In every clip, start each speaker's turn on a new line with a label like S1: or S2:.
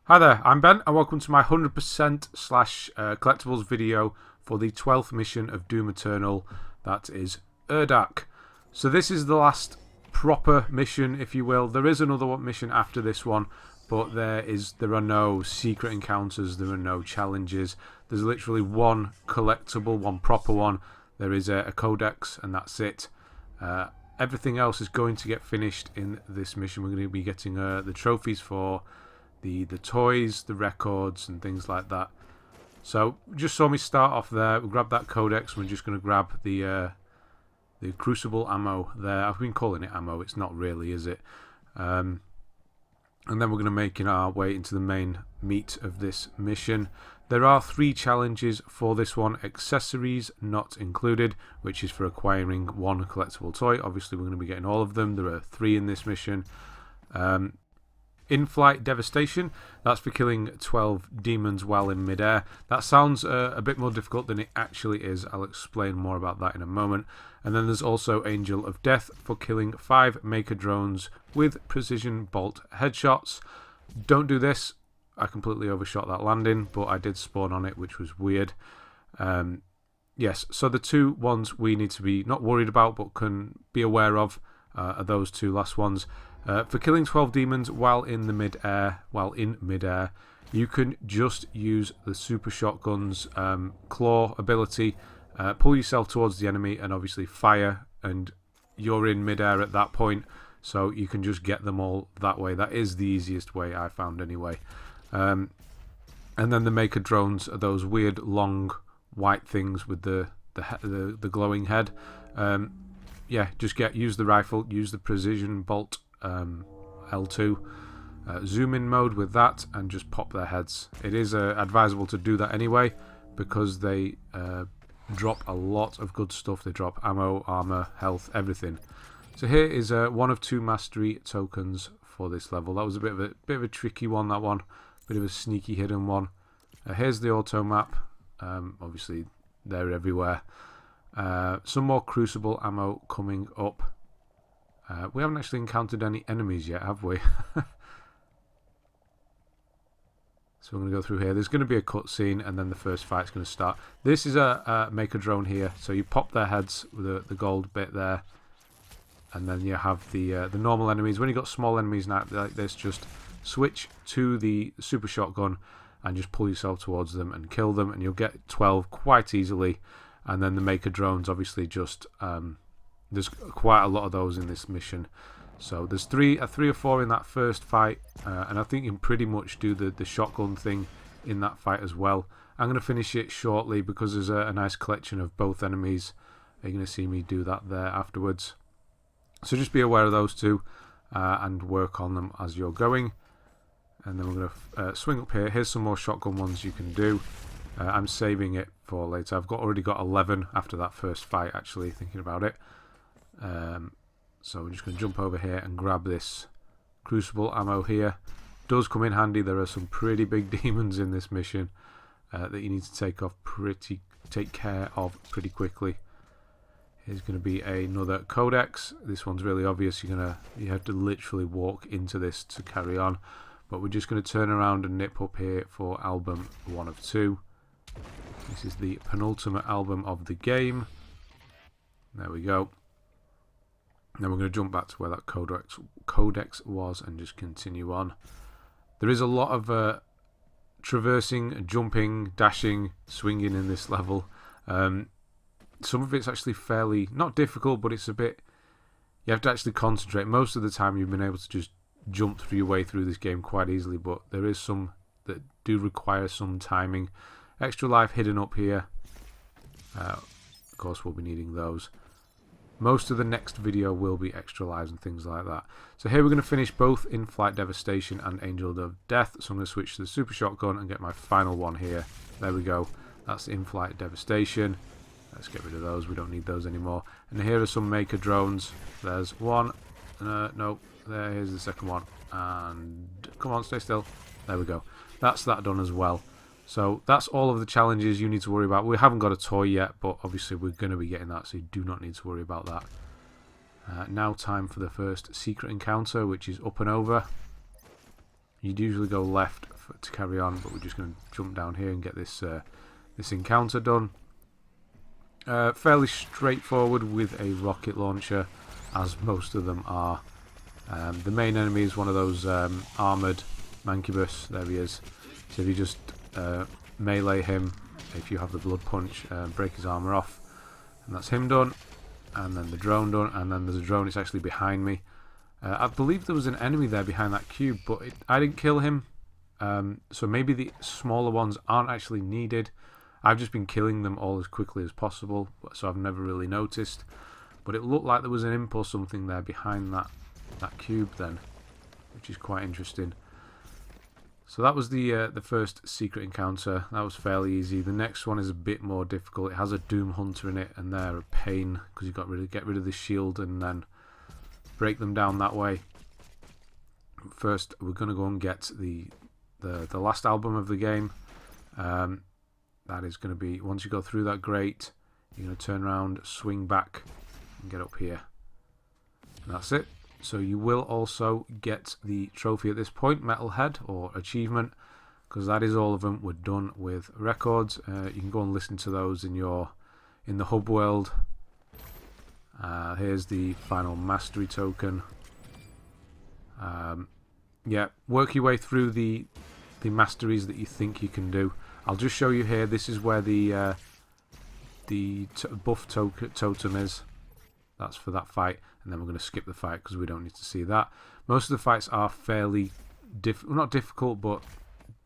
S1: Hi there, I'm Ben and welcome to my 100% slash collectibles video for the 12th mission of Doom Eternal, that is Urdak. So this is the last proper mission, if you will. There is another mission after this one, but there are no secret encounters, there are no challenges. There's literally one collectible, one proper one. There is a Codex and that's it. Everything else is going to get finished in this mission. We're going to be getting the trophies for the toys, the records and things like that. So just saw me start off there. We'll grab that Codex. We're just going to grab the Crucible Ammo there. I've been calling it ammo. It's not really, is it? And then we're going to make our way into the main meat of this mission. There are 3 challenges for this one. Accessories not included, which is for acquiring 1 collectible toy. Obviously, we're going to be getting all of them. There are 3 in this mission. Inflight Devastation, that's for killing 12 demons while in midair. That sounds a bit more difficult than it actually is. I'll explain more about that in a moment. And then there's also Angel of Death for killing 5 Maykr Drones with precision bolt headshots. Don't do this. I completely overshot that landing, but I did spawn on it, which was weird. Yes, so the 2 ones we need to be not worried about, but can be aware of are those 2 last ones. For killing 12 demons while in midair, you can just use the super shotgun's claw ability, pull yourself towards the enemy and obviously fire, and you're in midair at that point, so you can just get them all that way. That is the easiest way I found anyway. And then the Maykr Drones are those weird long white things with the glowing head. Yeah, just use the rifle, use the precision bolt L2, zoom in mode with that and just pop their heads. It is advisable to do that anyway because they drop a lot of good stuff. They drop ammo, armor, health, everything. So here is one of 2 mastery tokens for this level. That was a bit of a tricky one, that one, bit of a sneaky hidden one. Here's the Automap. Obviously they're everywhere. Some more Crucible Ammo coming up. We haven't actually encountered any enemies yet, have we? So we're going to go through here. There's going to be a cutscene and then the first fight's going to start. This is a Maykr Drone here. So you pop their heads with the gold bit there. And then you have the normal enemies. When you've got small enemies like this, just switch to the super shotgun and just pull yourself towards them and kill them. And you'll get 12 quite easily. And then the Maykr Drones obviously just... there's quite a lot of those in this mission. So there's 3 or 4 in that first fight. And I think you can pretty much do the shotgun thing in that fight as well. I'm going to finish it shortly because there's a nice collection of both enemies. You're going to see me do that there afterwards. So just be aware of those 2 and work on them as you're going. And then we're going to swing up here. Here's some more shotgun ones you can do. I'm saving it for later. I've already got 11 after that first fight, actually, thinking about it. So we're just going to jump over here and grab this Crucible Ammo here. Does come in handy. There are some pretty big demons in this mission that you need to take care of pretty quickly. Here's going to be another Codex. This one's really obvious. You have to literally walk into this to carry on. But we're just going to turn around and nip up here for album 1 of 2. This is the penultimate album of the game. There we go. Then we're going to jump back to where that Codex was and just continue on. There is a lot of traversing, jumping, dashing, swinging in this level. Some of it's actually fairly, not difficult, but it's a bit, you have to actually concentrate. Most of the time you've been able to just jump through your way through this game quite easily, but there is some that do require some timing. Extra life hidden up here. Of course we'll be needing those. Most of the next video will be extra lives and things like that. So here we're going to finish both Inflight Devastation and Angel of Death. So I'm going to switch to the Super Shotgun and get my final one here. There we go. That's the Inflight Devastation. Let's get rid of those. We don't need those anymore. And here are some Maykr Drones. There's one. No. Here's the second one. And come on, stay still. There we go. That's that done as well. So that's all of the challenges you need to worry about. We haven't got a toy yet, but obviously we're going to be getting that, so you do not need to worry about that. Now time for the first secret encounter, which is up and over. You'd usually go left to carry on, but we're just going to jump down here and get this this encounter done. Fairly straightforward with a rocket launcher, as most of them are. The main enemy is one of those armoured mancubus. There he is. So if you just melee him, if you have the blood punch, break his armour off, and that's him done. And then the drone done, and then there's a drone. It's actually behind me. I believe there was an enemy there behind that cube, but I didn't kill him. So maybe the smaller ones aren't actually needed. I've just been killing them all as quickly as possible, so I've never really noticed. But it looked like there was an imp or something there behind that cube then, which is quite interesting. So that was the first secret encounter. That was fairly easy. The next one is a bit more difficult. It has a Doom Hunter in it, and they're a pain because you've got to get rid of the shield and then break them down that way. First, we're going to go and get the last album of the game. That is going to be, once you go through that grate, you're going to turn around, swing back, and get up here. And that's it. So you will also get the trophy at this point, Metalhead, or achievement, because that is all of them. We're done with records. You can go and listen to those in the hub world. Here's the final mastery token. Yeah, work your way through the masteries that you think you can do. I'll just show you here. This is where the buff totem is. That's for that fight, and then we're going to skip the fight because we don't need to see that. Most of the fights are fairly not difficult, but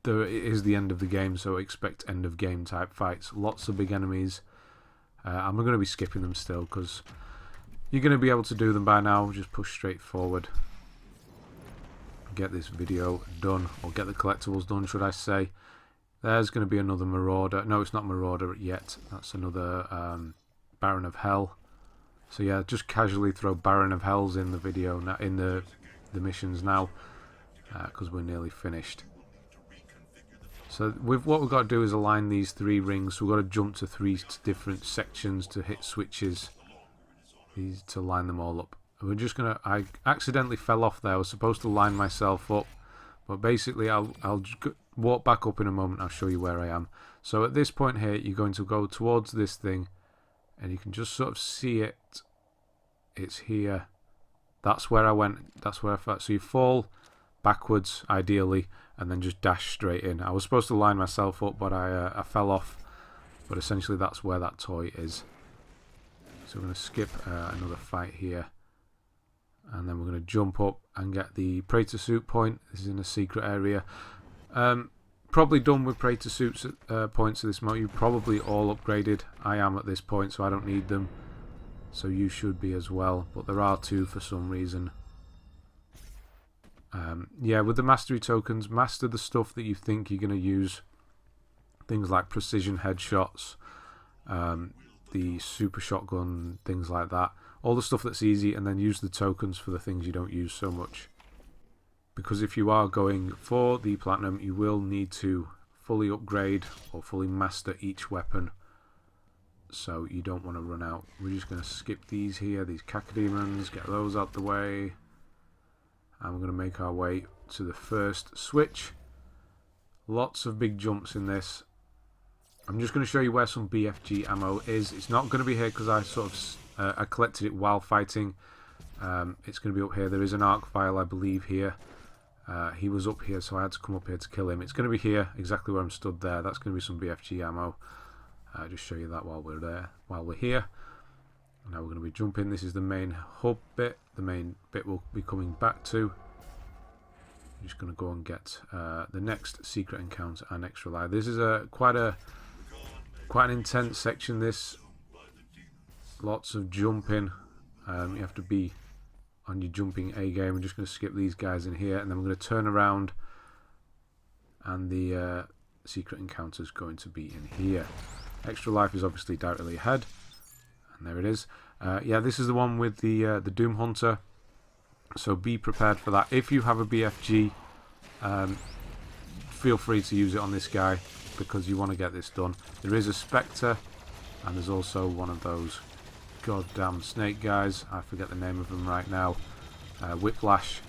S1: it is the end of the game, so expect end of game type fights. Lots of big enemies. I'm going to be skipping them still because you're going to be able to do them by now. Just push straight forward. Get this video done, or get the collectibles done, should I say. There's going to be another Marauder. No, it's not Marauder yet. That's another Baron of Hell. So yeah, just casually throw Baron of Hells in the video, in the missions now, because we're nearly finished. So what we've got to do is align these 3 rings. So we've got to jump to 3 different sections to hit switches, to line them all up. And we're just gonna. I accidentally fell off there. I was supposed to line myself up, but basically I'll walk back up in a moment. I'll show you where I am. So at this point here, you're going to go towards this thing, and you can just sort of see it. It's here. That's where I went. That's where I fell. So you fall backwards, ideally, and then just dash straight in. I was supposed to line myself up, but I fell off. But essentially, that's where that toy is. So we're going to skip another fight here. And then we're going to jump up and get the Praetor suit point. This is in a secret area. Probably done with Praetor suits points at this moment. You're probably all upgraded. I am at this point, so I don't need them. So you should be as well. But there are 2 for some reason. Yeah, with the mastery tokens, master the stuff that you think you're going to use. Things like precision headshots, the super shotgun, things like that. All the stuff that's easy, and then use the tokens for the things you don't use so much. Because if you are going for the platinum, you will need to fully upgrade or fully master each weapon. So you don't want to run out. We're just going to skip these here, these cacodemons, get those out the way. And we're going to make our way to the first switch. Lots of big jumps in this. I'm just going to show you where some BFG ammo is. It's not going to be here because I sort of I collected it while fighting. It's going to be up here. There is an arc vial, I believe, here. He was up here, so I had to come up here to kill him. It's going to be here, exactly where I'm stood there. That's going to be some BFG ammo. I'll just show you that while we're there, while we're here. Now we're going to be jumping. This is the main hub bit. The main bit we'll be coming back to. I'm just going to go and get the next secret encounter and extra life. This is quite an intense section. This, lots of jumping. You have to be on your jumping A game. We're just going to skip these guys in here, and then we're going to turn around, and the secret encounter is going to be in here. Extra life is obviously directly ahead, and there it is. Yeah, this is the one with the Doom Hunter, so be prepared for that. If you have a BFG, feel free to use it on this guy because you want to get this done. There is a Spectre, and there's also one of those goddamn snake guys. I forget the name of them right now. Whiplash.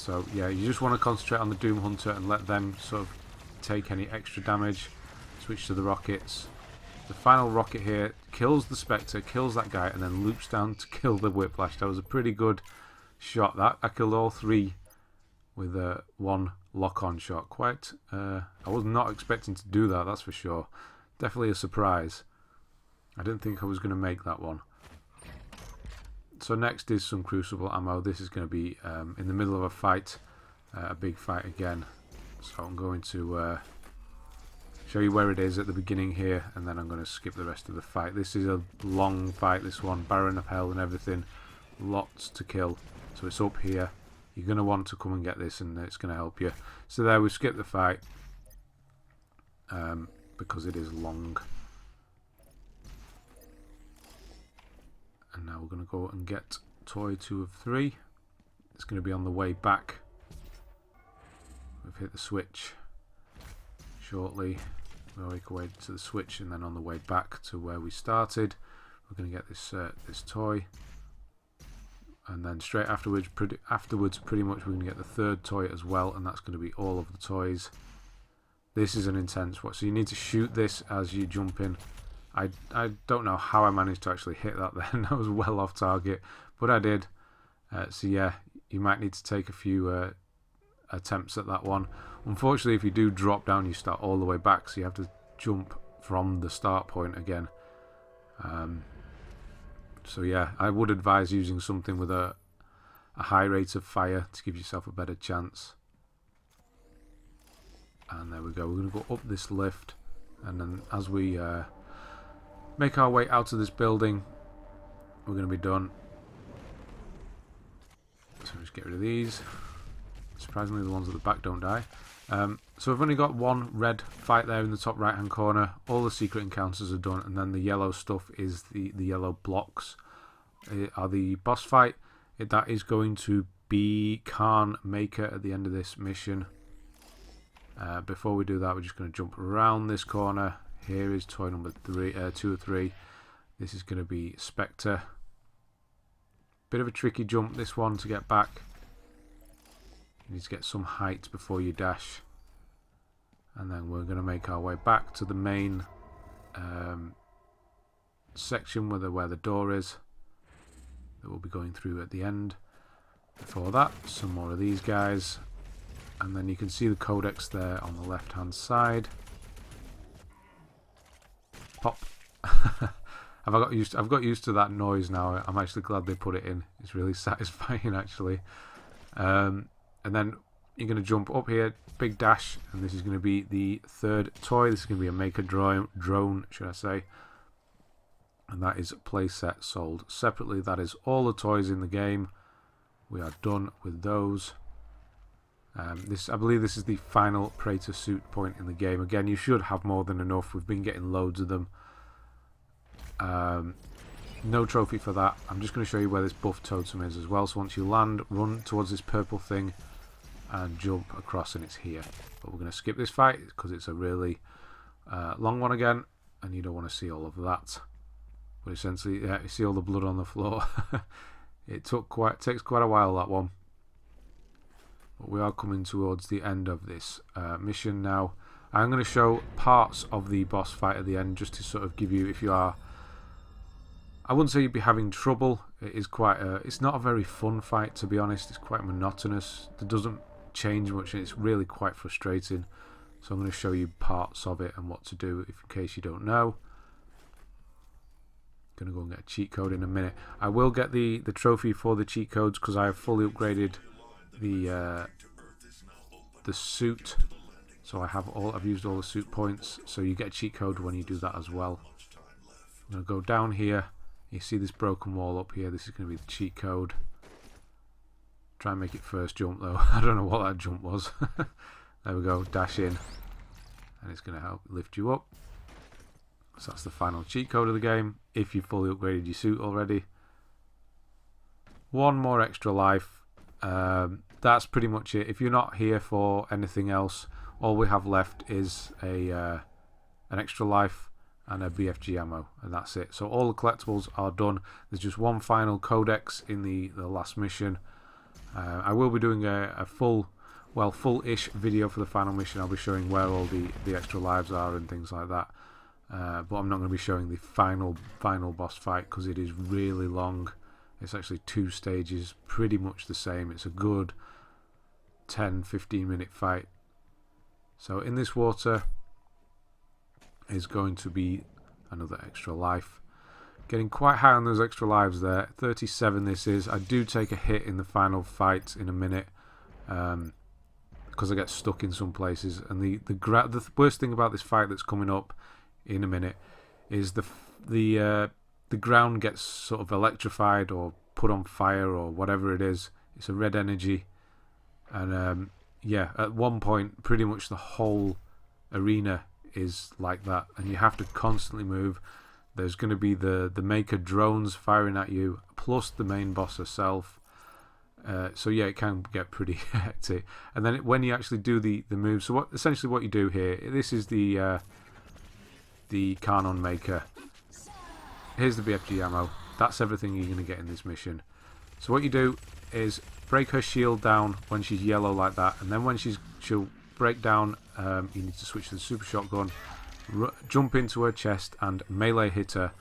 S1: So yeah, you just want to concentrate on the Doom Hunter and let them sort of take any extra damage. Switch to the rockets. The final rocket here kills the Spectre, kills that guy, and then loops down to kill the Whiplash. That was a pretty good shot. That I killed all three with one lock-on shot. Quite, I was not expecting to do that, that's for sure. Definitely a surprise. I didn't think I was going to make that one. So next is some Crucible Ammo. This is going to be in the middle of a fight, a big fight again. So I'm going to show you where it is at the beginning here, and then I'm going to skip the rest of the fight. This is a long fight, this one. Baron of Hell and everything. Lots to kill. So it's up here. You're going to want to come and get this, and it's going to help you. So there, we skipped the fight because it is long. And now we're going to go and get toy 2 of 3. It's going to be on the way back. We've hit the switch shortly. We'll make our way to the switch, and then on the way back to where we started, we're going to get this this toy. And then straight afterwards, pretty much we're going to get the third toy as well, and that's going to be all of the toys. This is an intense one, so you need to shoot this as you jump in. I don't know how I managed to actually hit that then. That was well off target, but I did. So yeah, you might need to take a few attempts at that one. Unfortunately, if you do drop down, you start all the way back, so you have to jump from the start point again. So yeah, I would advise using something with a high rate of fire to give yourself a better chance. And there we go. We're going to go up this lift, and then as we make our way out of this building, we're going to be done. So just get rid of these. Surprisingly, the ones at the back don't die. So we've only got one red fight there in the top right hand corner. All the secret encounters are done, and then the yellow stuff is the yellow blocks are the boss fight. That is going to be Khan Maykr at the end of this mission. Before we do that, we're just going to jump around this corner. Here is toy number 2 or 3. This is going to be Spectre. Bit of a tricky jump, this one, to get back. You need to get some height before you dash. And then we're going to make our way back to the main section where the door is that we'll be going through at the end. Before that, some more of these guys. And then you can see the Codex there on the left hand side. Pop. I've got used to that noise now. I'm actually glad they put it in. It's really satisfying actually. And then you're going to jump up here, big dash, and this is going to be the third toy. This is going to be a Maykr Drone, should I say. And that is playset sold separately. That is all the toys in the game. We are done with those. I believe this is the final Praetor suit point in the game. Again, you should have more than enough. We've been getting loads of them. No trophy for that. I'm just going to show you where this buff totem is as well. So once you land, run towards this purple thing and jump across, and it's here. But we're going to skip this fight because it's a really long one again, and you don't want to see all of that. But essentially, yeah, you see all the blood on the floor. It takes quite a while, that one. But we are coming towards the end of this mission now. I'm going to show parts of the boss fight at the end, just to sort of give you, if you are, I wouldn't say you'd be having trouble. It is quite it's not a very fun fight, to be honest. It's quite monotonous. It doesn't change much, and it's really quite frustrating. So I'm going to show you parts of it and what to do, in case you don't know. Going to go and get a cheat code in a minute. I will get the trophy for the cheat codes because I have fully upgraded the suit. So I've used all the suit points. So you get a cheat code when you do that as well. I'm going to go down here. You see this broken wall up here. This is going to be the cheat code. Try and make it first jump though. I don't know what that jump was. There we go. Dash in. And it's going to help lift you up. So that's the final cheat code of the game, if you've fully upgraded your suit already. One more extra life. That's pretty much it. If you're not here for anything else, all we have left is an extra life and a BFG ammo, and that's it. So all the collectibles are done. There's just one final codex in the last mission, I will be doing a full-ish video for the final mission. I'll be showing where all the extra lives are and things like that. But I'm not going to be showing the final boss fight because it is really long. It's actually 2 stages, pretty much the same. It's a good 10-15 minute fight. So in this water is going to be another extra life. Getting quite high on those extra lives there. 37 this is. I do take a hit in the final fight in a minute because I get stuck in some places. And the worst thing about this fight that's coming up in a minute is the ground gets sort of electrified or put on fire or whatever it is. It's a red energy. And yeah, at one point pretty much the whole arena is like that, and you have to constantly move. There's going to be the Maykr drones firing at you, plus the main boss herself. So yeah, it can get pretty hectic. And then when you actually do the move, so essentially what you do here, this is the Canon Maykr. Here's the BFG ammo. That's everything you're going to get in this mission. So what you do is break her shield down when she's yellow like that, and then when she'll break down, you need to switch to the super shotgun, jump into her chest and melee hit her.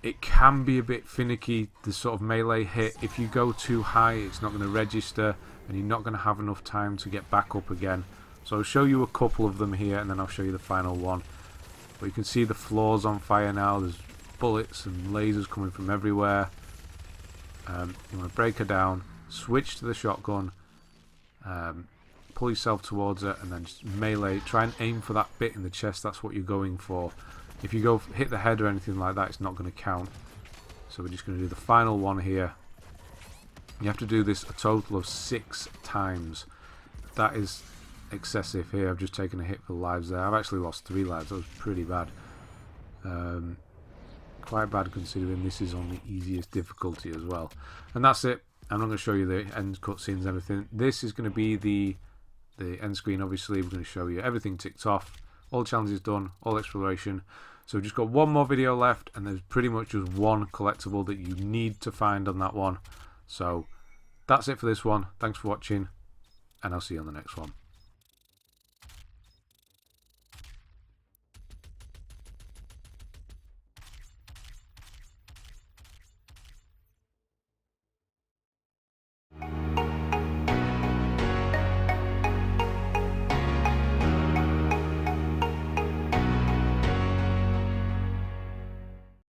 S1: It can be a bit finicky, the sort of melee hit. If you go too high, it's not going to register and you're not going to have enough time to get back up again. So I'll show you a couple of them here and then I'll show you the final one. But you can see the floor's on fire now. There's bullets and lasers coming from everywhere. You want to break her down, switch to the shotgun, pull yourself towards her and then just melee. Try and aim for that bit in the chest. That's what you're going for. If you go hit the head or anything like that, it's not going to count. So we're just going to do the final one here. You have to do this a total of 6 times. That is excessive here. I've just taken a hit for the lives there. I've actually lost 3 lives. That was pretty bad. Quite bad considering this is on the easiest difficulty as well. And that's it. I'm not going to show you the end cutscenes and everything. This is going to be the end screen. Obviously we're going to show you everything ticked off, all challenges done, all exploration. So we've just got one more video left and there's pretty much just one collectible that you need to find on that one. So that's it for this one. Thanks for watching and I'll see you on the next one.